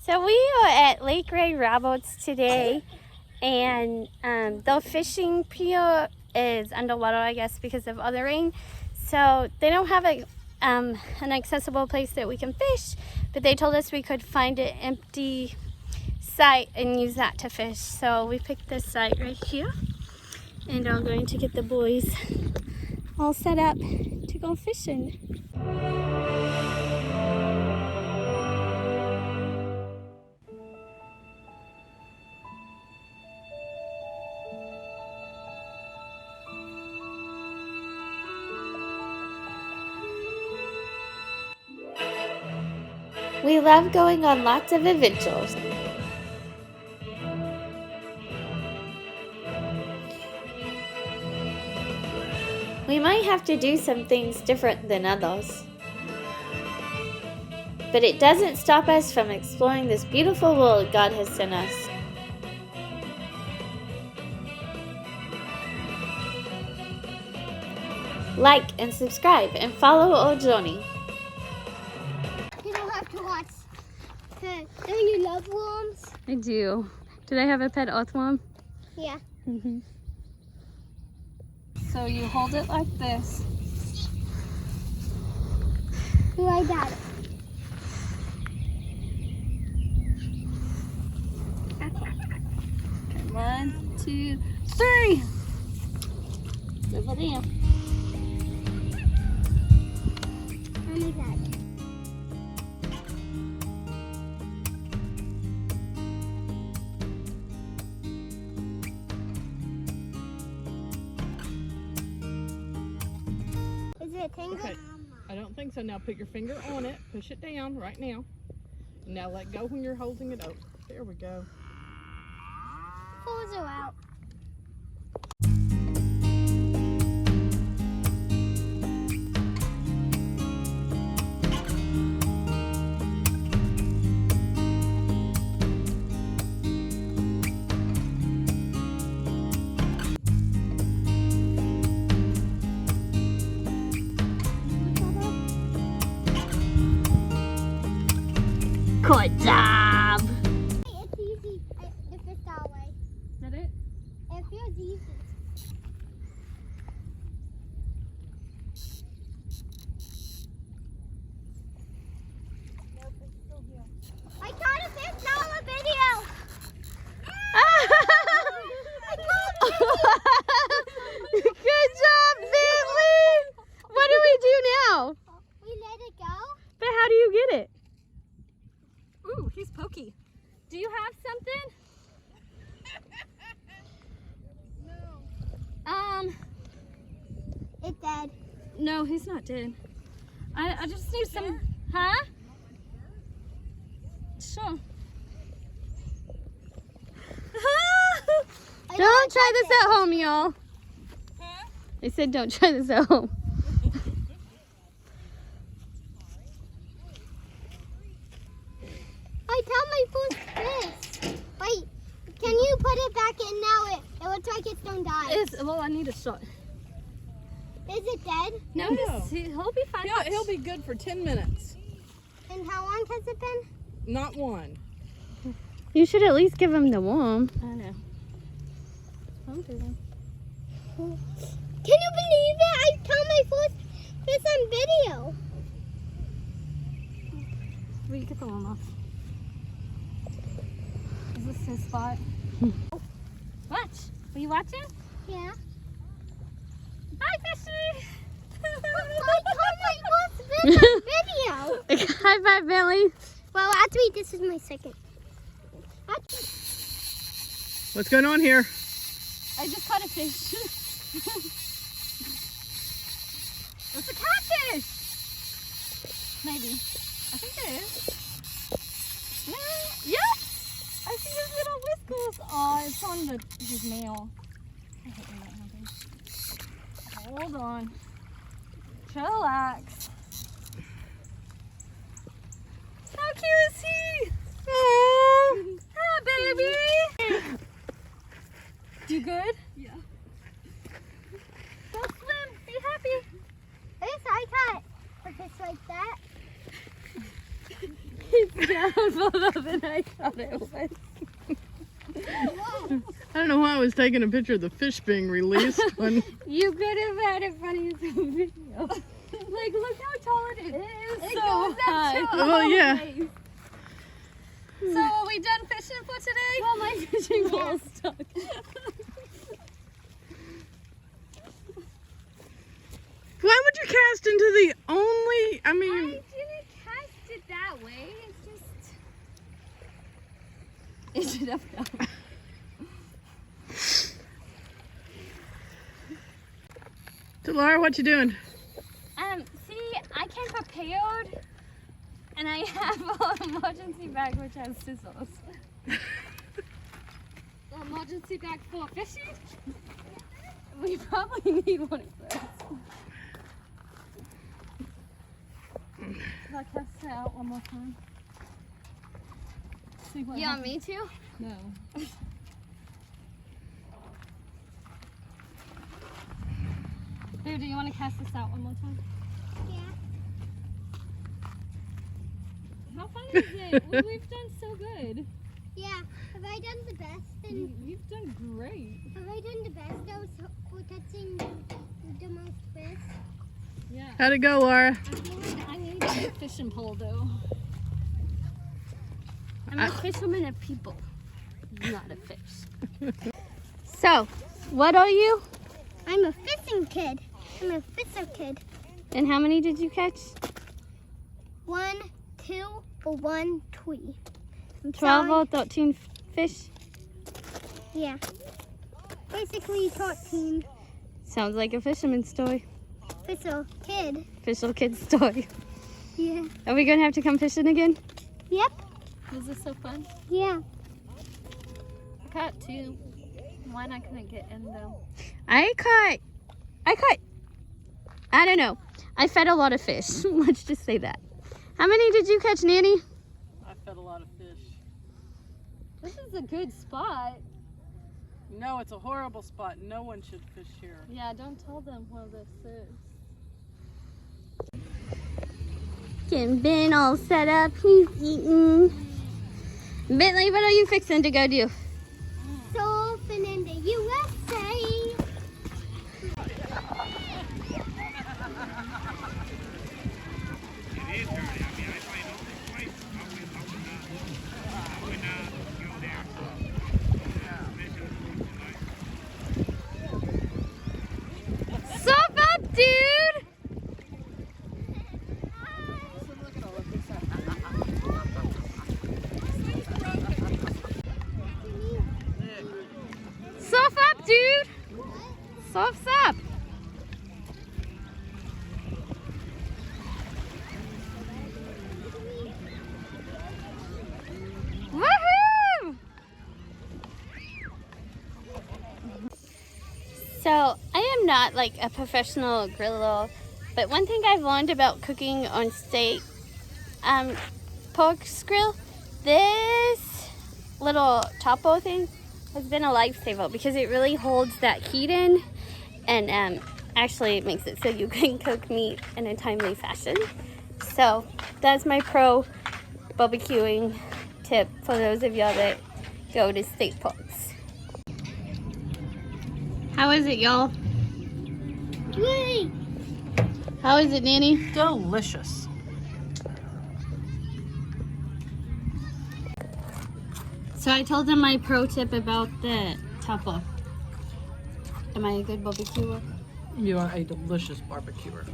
So we are at Lake Ray Rapids today, and the fishing pier is underwater, I guess, because of other rain. So they don't have an accessible place that we can fish, but they told us we could find an empty site and use that to fish. So we picked this site right here, and I'm going to get the boys all set up to go fishing. We love going on lots of adventures. We might have to do some things different than others, but it doesn't stop us from exploring this beautiful world God has sent us. Like and subscribe and follow our journey. You don't have to watch. Don't you love worms? I do. Do they have a pet earthworm? Yeah. Mm-hmm. So you hold it like this. I got it. Okay, 1, 2, 3. Over there. I got it. Is it tangled? Okay. I don't think so. Now put your finger on it. Push it down right now. Now let go when you're holding it open. There we go. Pulls her out. Good job! It's easy if it's that way. Is that it? It feels easy. Nope, it's still here. I caught a fish now on a video! Good job, Bentley! What do we do now? We let it go? But how do you get it? Ooh, he's pokey. Do you have something? It's dead. No, he's not dead. I just need some. Huh? Sure. Don't try this at home, y'all. Huh? They said don't try this at home. I found my first fish. Wait, can you put it back in now? It looks like it's gonna die. Well, I need a shot. Is it dead? No, No. he'll be fine. Yeah, he'll be good for 10 minutes. And how long has it been? Not one. You should at least give him the worm. I know. I'm doing. Can you believe it? I found my first fish on video. Will you get the worm off? Is this his spot? Watch. Are you watching? Yeah. Hi, Fishy! I caught my first fish on video. High five, Billy. Well, actually, this is my second. What's going on here? I just caught a fish. It's a catfish! Maybe. I think it is. No. Yes! I see his little whiskers. Oh, it's on his nail. I hate when that happens. Hold on. Relax. How cute is he? Hi, baby. You good? Yeah. Go swim. Be happy. At least I caught a fish like that. It's downloadable than I thought it was. I don't know why I was taking a picture of the fish being released when You could have had it funny as a video. Like, look how tall it is. It so goes up high. to Well, yeah. always. So are we done fishing for today? Well, my fishing pole is stuck. why would you cast into the only, I I mean, didn't cast it that way. It's just... Is it up now? so Laura, what you doing? See, I came prepared, and I have an emergency bag which has scissors. The emergency bag for fishing? We probably need one of those. Should I cast it out one more time? See what You want happens. me to? No. Dude, do you want to cast this out one more time? Yeah. How fun is it? We've done so good. Yeah. Have I done the best? And You've done great. have I done the best though for catching the most fish? Yeah. How'd it go, Laura? I feel like I need a fishing pole though. I'm a fisherman of people, not a fish. So, what are you? I'm a fishing kid. I'm a fisher kid. And how many did you catch? 1, 2, or 1, 3. 12 or 13 fish? Yeah. Basically 13. Sounds like a fisherman's story. Fisher kid. Fisher kid's story. Yeah. Are we gonna have to come fishing again? Yep. Was this so fun? Yeah. I caught 2. Why not couldn't get in though? I don't know. I fed a lot of fish. Let's just say that. How many did you catch, Nanny? I fed a lot of fish. This is a good spot. No, it's a horrible spot. No one should fish here. Yeah, don't tell them where this is. Getting Ben all set up. He's eating. Bentley, what are you fixing to go do? Surfing in the USA. Surf up, dude! Surf up, dude! Surf's up! Woohoo! So, I am not like a professional griller, but one thing I've learned about cooking on state pork grill, this little topo thing has been a lifesaver because it really holds that heat in and actually it makes it so you can cook meat in a timely fashion. So that's my pro barbecuing tip for those of y'all that go to state parks. How is it, y'all? Wait. How is it, Nanny? Delicious. So I told them my pro tip about the tapa. Am I a good barbecuer? You are a delicious barbecuer.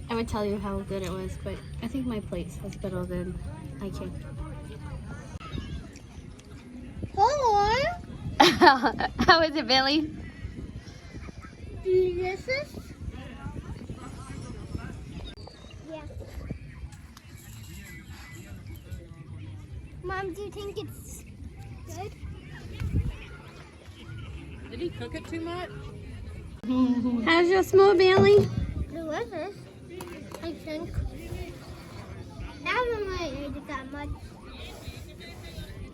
I would tell you how good it was, but I think my plate was better than I can. Hello. How is it, Billy? Delicious. Yeah. Mom, do you think it's good? Did he cook it too much? How's your small Billy? Delicious. I think. I haven't really ate it that much.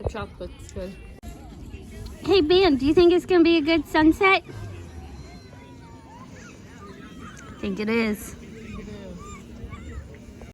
The chocolate's good. Hey, Ben, do you think it's going to be a good sunset? I think it is.